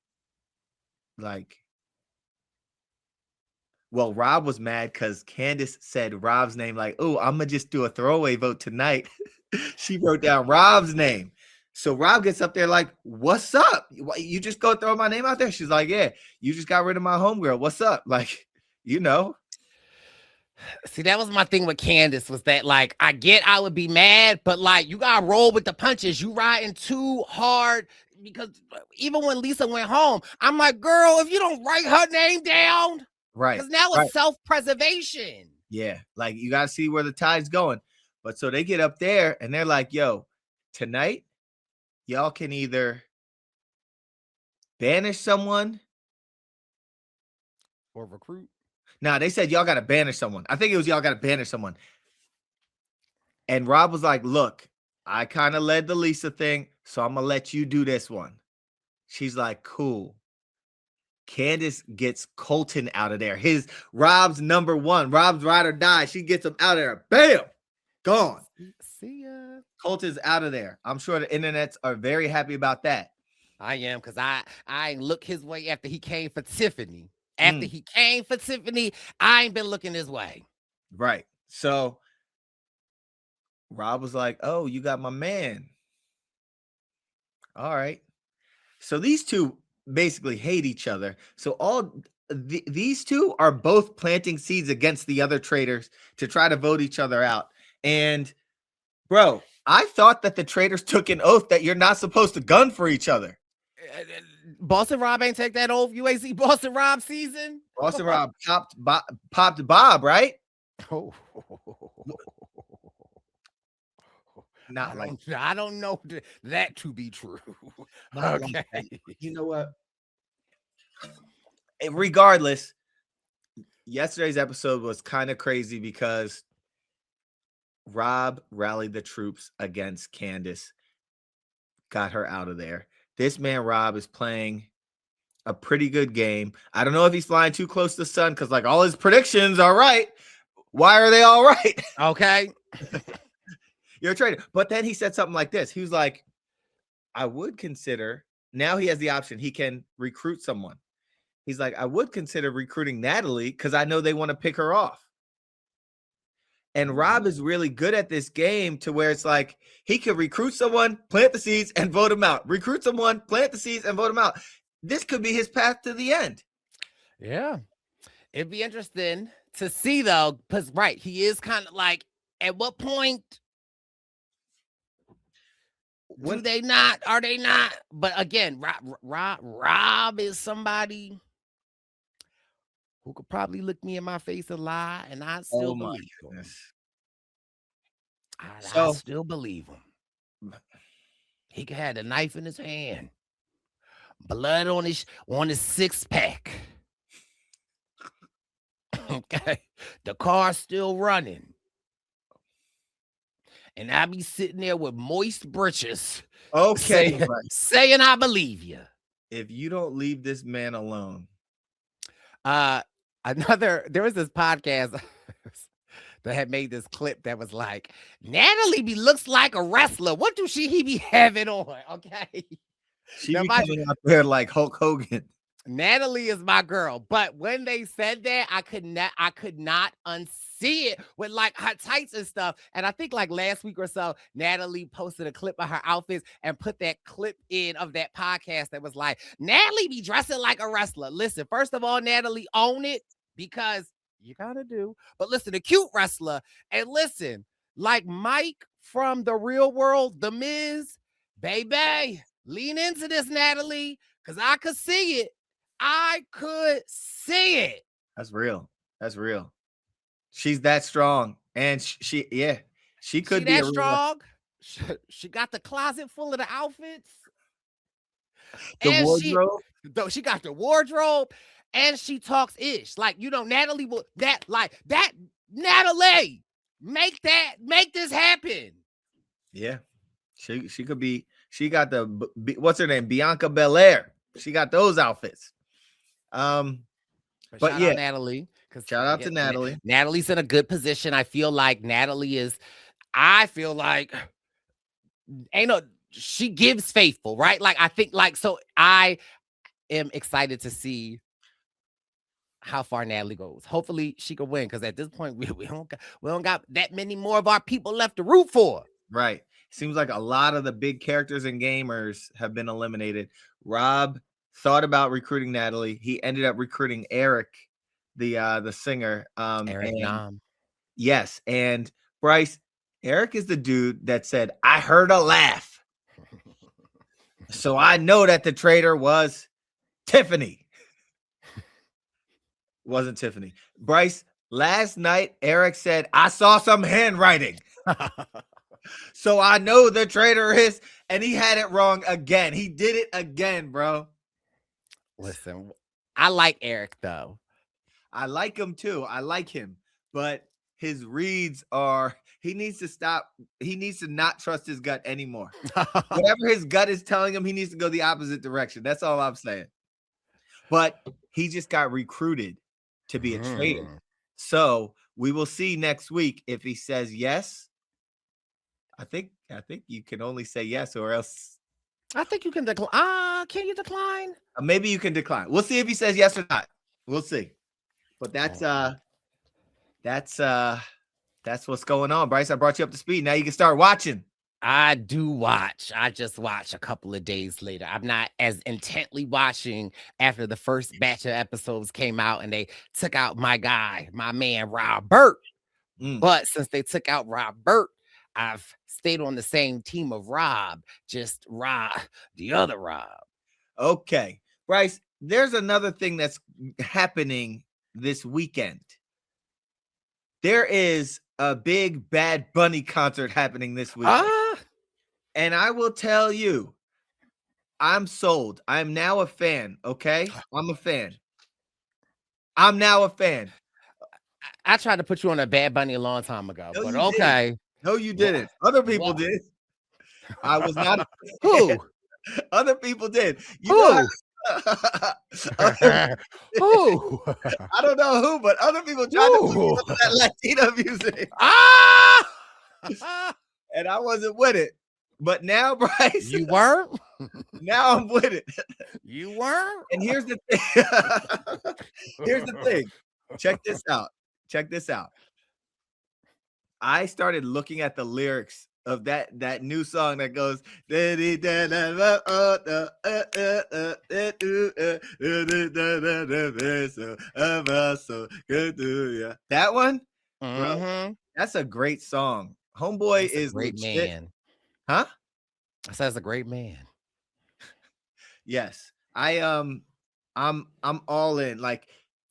well, Rob was mad because Candace said Rob's name, like, oh, I'm going to just do a throwaway vote tonight. She wrote down Rob's name. So Rob gets up there like, what's up? You just go throw my name out there? She's like, yeah, you just got rid of my homegirl. What's up? Like, See, that was my thing with Candace, was that, like, I would be mad, but, like, you got to roll with the punches. You riding too hard. because even when Lisa went home, I'm like, girl, if you don't write her name down, Right. because now right. it's self-preservation. Yeah. Like you got to see where the tide's going. But so they get up there and they're like, yo, tonight, y'all can either banish someone. Or recruit. Nah, they said y'all got to banish someone. I think it was y'all got to banish someone. And Rob was like, look, I kind of led the Lisa thing, so I'm going to let you do this one. She's like, cool. Candace gets Colton out of there. Rob's number one. Rob's ride or die. She gets him out of there. Bam! Gone. See ya. Colton's out of there. I'm sure the internets are very happy about that. I am, because I ain't look his way after he came for Tiffany. After he came for Tiffany, I ain't been looking his way. Right. So Rob was like, oh, you got my man. All right. So these two basically hate each other. So these two are both planting seeds against the other traitors to try to vote each other out. And bro, I thought that the traitors took an oath that you're not supposed to gun for each other. Boston Rob ain't take that oath. You ain't see Boston Rob season? Boston Rob popped Bob, right? Oh. Not like I don't know that to be true. Okay. Okay. You know what? Regardless, yesterday's episode was kind of crazy because Rob rallied the troops against Candace, got her out of there. This man, Rob, is playing a pretty good game. I don't know if he's flying too close to the sun because, like, all his predictions are right. Why are they all right? Okay. You're a traitor. But then he said something like this. He was like, I would consider, now he has the option. He can recruit someone. He's like, I would consider recruiting Natalie because I know they want to pick her off. And Rob is really good at this game to where it's like he could recruit someone, plant the seeds, and vote him out. Recruit someone, plant the seeds, and vote him out. This could be his path to the end. Yeah. It'd be interesting to see, though, because, right, he is kind of like, at what point are they not? But again, Rob is somebody who could probably look me in my face and lie, and I still believe him. I still believe him. He could have a knife in his hand, blood on his 6-pack. Okay, the car's still running, and I be sitting there with moist britches. Okay, saying I believe you. If you don't leave this man alone. There was this podcast that had made this clip that was like, Natalie looks like a wrestler. What do he be having on? Okay. She be coming out there like Hulk Hogan. Natalie is my girl. But when they said that, I could not unsee it with like her tights and stuff. And I think like last week or so, Natalie posted a clip of her outfits and put that clip in of that podcast that was like, Natalie be dressing like a wrestler. Listen, first of all, Natalie, own it because you gotta do. But listen, a cute wrestler. And listen, like Mike from The Real World, The Miz, baby, lean into this, Natalie, because I could see it. I could see it. That's real. She's that strong. And she could be that strong. She got the closet full of the outfits. The wardrobe. She got the wardrobe and she talks ish. Like, Natalie will Natalie, make this happen. Yeah. She could be, she got the, what's her name? Bianca Belair. She got those outfits. But shout out Natalie. Shout out to Natalie. Natalie's in a good position. I feel like she gives faithful, right? Like, I think so I am excited to see how far Natalie goes. Hopefully she can win because at this point we don't got that many more of our people left to root for. Right. Seems like a lot of the big characters and gamers have been eliminated. Rob thought about recruiting Natalie. He ended up recruiting Eric, the singer. Eric Nam. Yes. And Brice, Eric is the dude that said, I heard a laugh. So I know that the traitor was Tiffany. Wasn't Tiffany. Brice, last night, Eric said, I saw some handwriting. So I know the traitor is, and he had it wrong again. He did it again, bro. Listen, I like Eric though. I like him too. I like him, but his reads are, he needs to stop. He needs to not trust his gut anymore. Whatever his gut is telling him, he needs to go the opposite direction. That's all I'm saying. But he just got recruited to be a traitor. So we will see next week if he says yes. I think you can only say yes, or else I think you can decline. Can you decline? Maybe you can decline. We'll see if he says yes or not. We'll see. But that's what's going on, Brice. I brought you up to speed. Now you can start watching. I do watch. I just watch a couple of days later. I'm not as intently watching after the first batch of episodes came out and they took out my guy, my man, Robert. But since they took out Robert, I've stayed on the same team of Rob, just Rob, the other Rob. Okay. Brice, there's another thing that's happening this weekend. There is a big Bad Bunny concert happening this weekend. And I will tell you, I'm sold. I'm now a fan, okay? I'm a fan. I'm now a fan. I tried to put you on a Bad Bunny a long time ago, No, but you okay. didn't. No, you didn't. Other people did. I was not. Who? Other people did. Who? Who? I don't know who, but other people tried to put me on that Latino music. And I wasn't with it. But now, Brice, you weren't. Now I'm with it. You weren't. And here's the thing. Here's the thing. Check this out. Check this out. I started looking at the lyrics of that new song that goes that one. Bro, that's a great song. Homeboy is great legit. Man. Huh? I said, that's a great man. Yes. I'm all in. Like,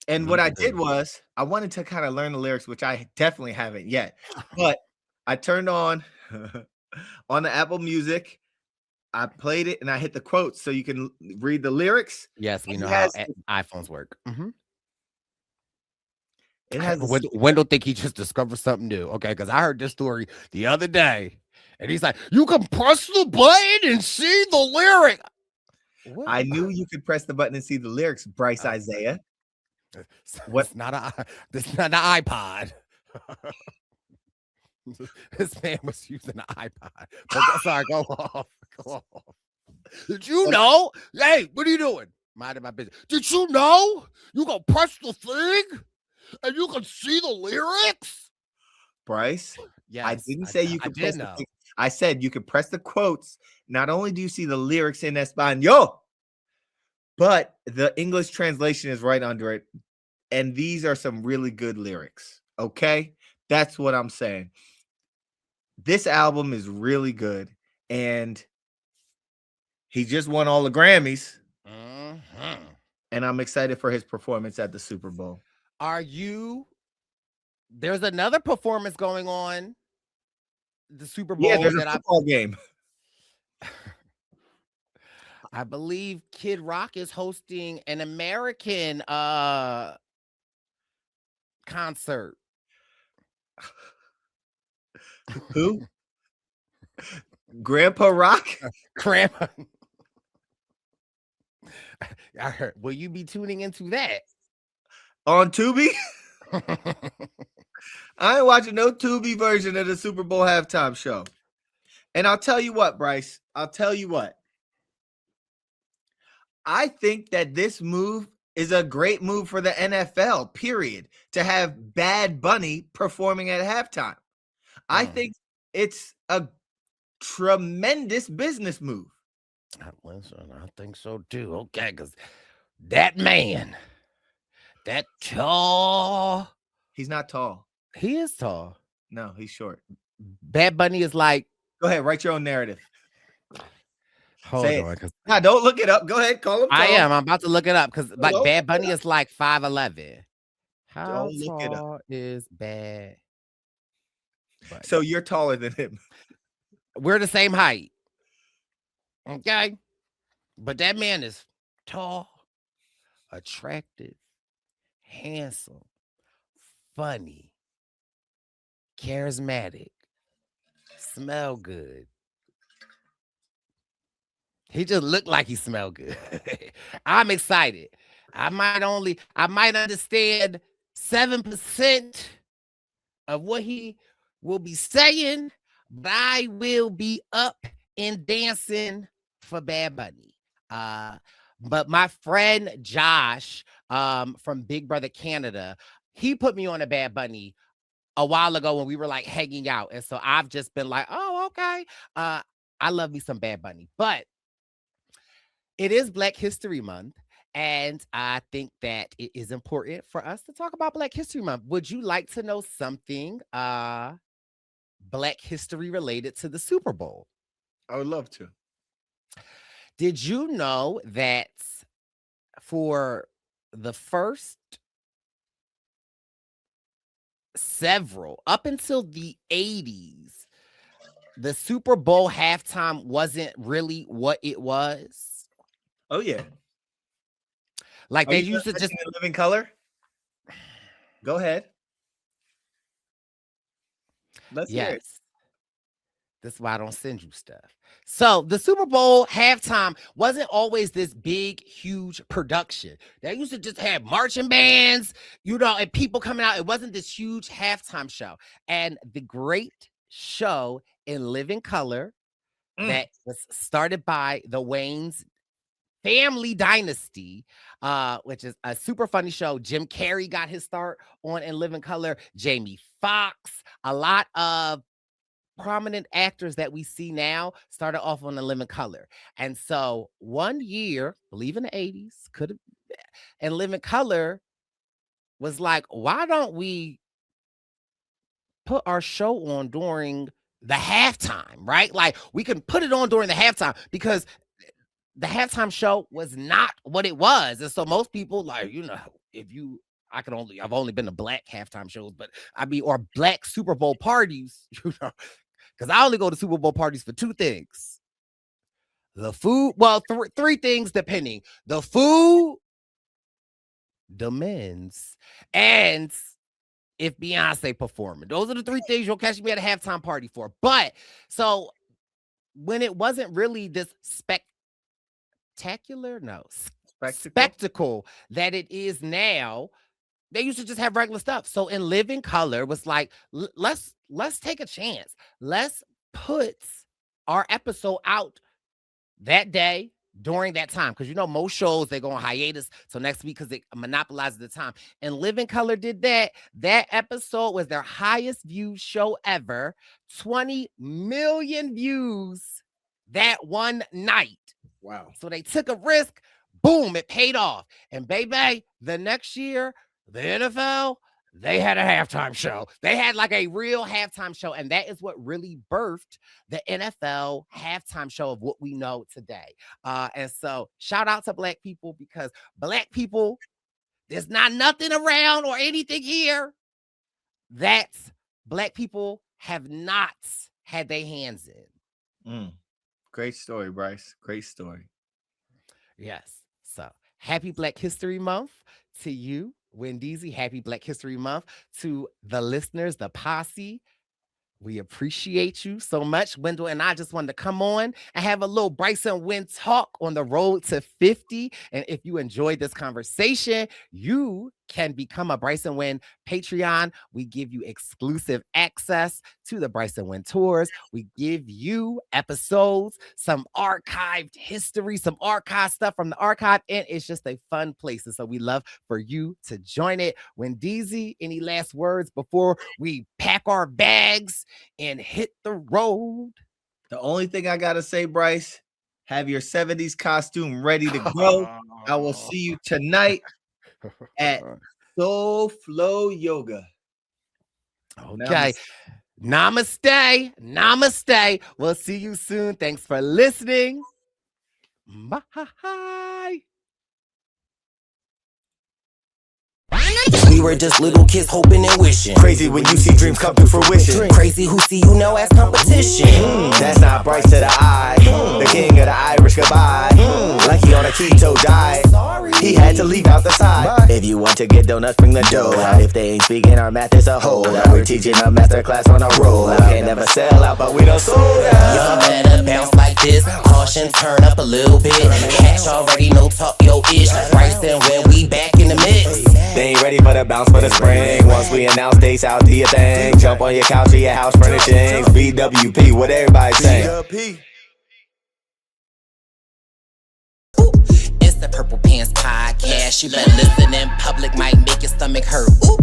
and what I did was I wanted to kind of learn the lyrics, which I definitely haven't yet. But I turned on the Apple Music. I played it and I hit the quotes so you can read the lyrics. Yes, we know how iPhones work. It has Wendell think he just discovered something new. Okay, because I heard this story the other day, and he's like, "You can press the button and see the lyric." What? I knew you could press the button and see the lyrics, Brice Izyah. This not an iPod. This man was using an iPod. But sorry, go off. Go off. Did you know? Hey, what are you doing? Minding my business. Did you know you can press the thing and you can see the lyrics? Brice, yes, I didn't say you could press the thing. I said you could press the quotes. Not only do you see the lyrics in Espanol, but the English translation is right under it. And these are some really good lyrics. Okay? That's what I'm saying. This album is really good. And he just won all the Grammys. And I'm excited for his performance at the Super Bowl. Are you? There's another performance going on. The Super Bowl. Yeah, there's a football game. I believe Kid Rock is hosting an American concert. Who? Grandpa Rock? Grandpa. I heard. Will you be tuning into that? On Tubi? I ain't watching no Tubi version of the Super Bowl halftime show. And I'll tell you what, Brice. I'll tell you what. I think that this move is a great move for the NFL, period, to have Bad Bunny performing at halftime. I think it's a tremendous business move. Listen, I think so too. Okay, because that man, that tall. He's not tall. He is tall. No, he's short. Bad Bunny is like. Go ahead, write your own narrative. Hold Say it. on, because Nah, don't look it up. Go ahead. Call him I tall. am. I'm about to look it up because like Don't Bad look it Bunny up. is like 5'11". How Don't look it up. tall is Bad Bunny? So you're taller than him. We're the same height. Okay. But that man is tall, attractive, handsome, funny, charismatic, smell good. He just looked like he smelled good. I'm excited. I might understand 7% of what he will be saying, but I will be up and dancing for Bad Bunny. But my friend Josh from Big Brother Canada, he put me on a Bad Bunny a while ago when we were like hanging out. And so I've just been like, oh, okay. I love me some Bad Bunny. But it is Black History Month. And I think that it is important for us to talk about Black History Month. Would you like to know something Black history related to the Super Bowl? I would love to. Did you know that for the first several, up until the 80s, the Super Bowl halftime wasn't really what it was? Oh yeah. Like Are they you used to just in living color? Go ahead. Let's hear it. yes. That's why I don't send you stuff. So the Super Bowl halftime wasn't always this big, huge production. They used to just have marching bands, and people coming out. It wasn't this huge halftime show. And the great show in living color that was started by the Wayne's Family Dynasty, which is a super funny show. Jim Carrey got his start on In Living Color. Jamie Foxx, a lot of prominent actors that we see now started off on The Living Color. And so one year, believe in the 80s, could have, and Living Color was like, why don't we put our show on during the halftime, right? Like we can put it on during the halftime because the halftime show was not what it was. And so most people like, I've only been to Black halftime shows, but or Black Super Bowl parties, because I only go to Super Bowl parties for two things. The food, well, three things depending. The food, the men's, and if Beyonce performing. Those are the three things you'll catch me at a halftime party for. But so when it wasn't really this spectacle that it is now, they used to just have regular stuff. So in Living Color was like, let's take a chance. Let's put our episode out that day during that time. Because most shows they go on hiatus till next week because they monopolize the time. And Living Color did that. That episode was their highest viewed show ever. 20 million views that one night. Wow. So they took a risk. Boom, it paid off. And baby, the next year, the NFL, they had a halftime show. They had like a real halftime show. And that is what really birthed the NFL halftime show of what we know today. And so shout out to Black people, because Black people, there's not nothing around or anything here that Black people have not had their hands in. Great story, Brice. Great story. Yes. So happy Black History Month to you, Wendeezy. Happy Black History Month to the listeners, the posse. We appreciate you so much. Wendell and I just wanted to come on and have a little Brice and Wen talk on the road to 50. And if you enjoyed this conversation, you can become a Brice and Wen Patreon. We give you exclusive access to the Brice and Wen tours. We give you episodes, some archived history, some archive stuff from the archive, and it's just a fun place. And so we love for you to join it. Wendeezy, any last words before we pack our bags and hit the road? The only thing I gotta say, Brice, have your 70s costume ready to go. I will see you tonight at Soul Flow Yoga. Okay. Namaste. Namaste. We'll see you soon. Thanks for listening. Bye. We were just little kids hoping and wishing. Crazy when you see dreams come to fruition. Crazy who see you now as competition. That's not Brice to the eye. The king of the Irish goodbye. Like he on a keto diet. He had to leave out the side. If you want to get donuts, bring the dough out. If they ain't speaking our math, it's a hold out. We're teaching a master class on a roll out. Can't never sell out, but we don't sold out. Y'all better bounce like this. Caution, turn up a little bit. Hatch already know talk yo ish. Brice and Wen, we back in the mix. They ain't ready for the bounce for the spring. Once we announce dates, out do your thing. Jump on your couch or your house furnishings. BWP, what everybody saying. It's the Purple Pants Podcast. You better listen in public, might make your stomach hurt. Ooh.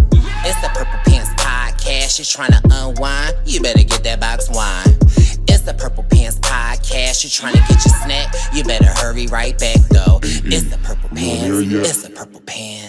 It's the Purple Pants Podcast. You're trying to unwind, you better get that box wine. It's the Purple Pants Podcast. You're trying to get your snack, you better hurry right back though. It's the Purple Pants. It's the Purple Pants.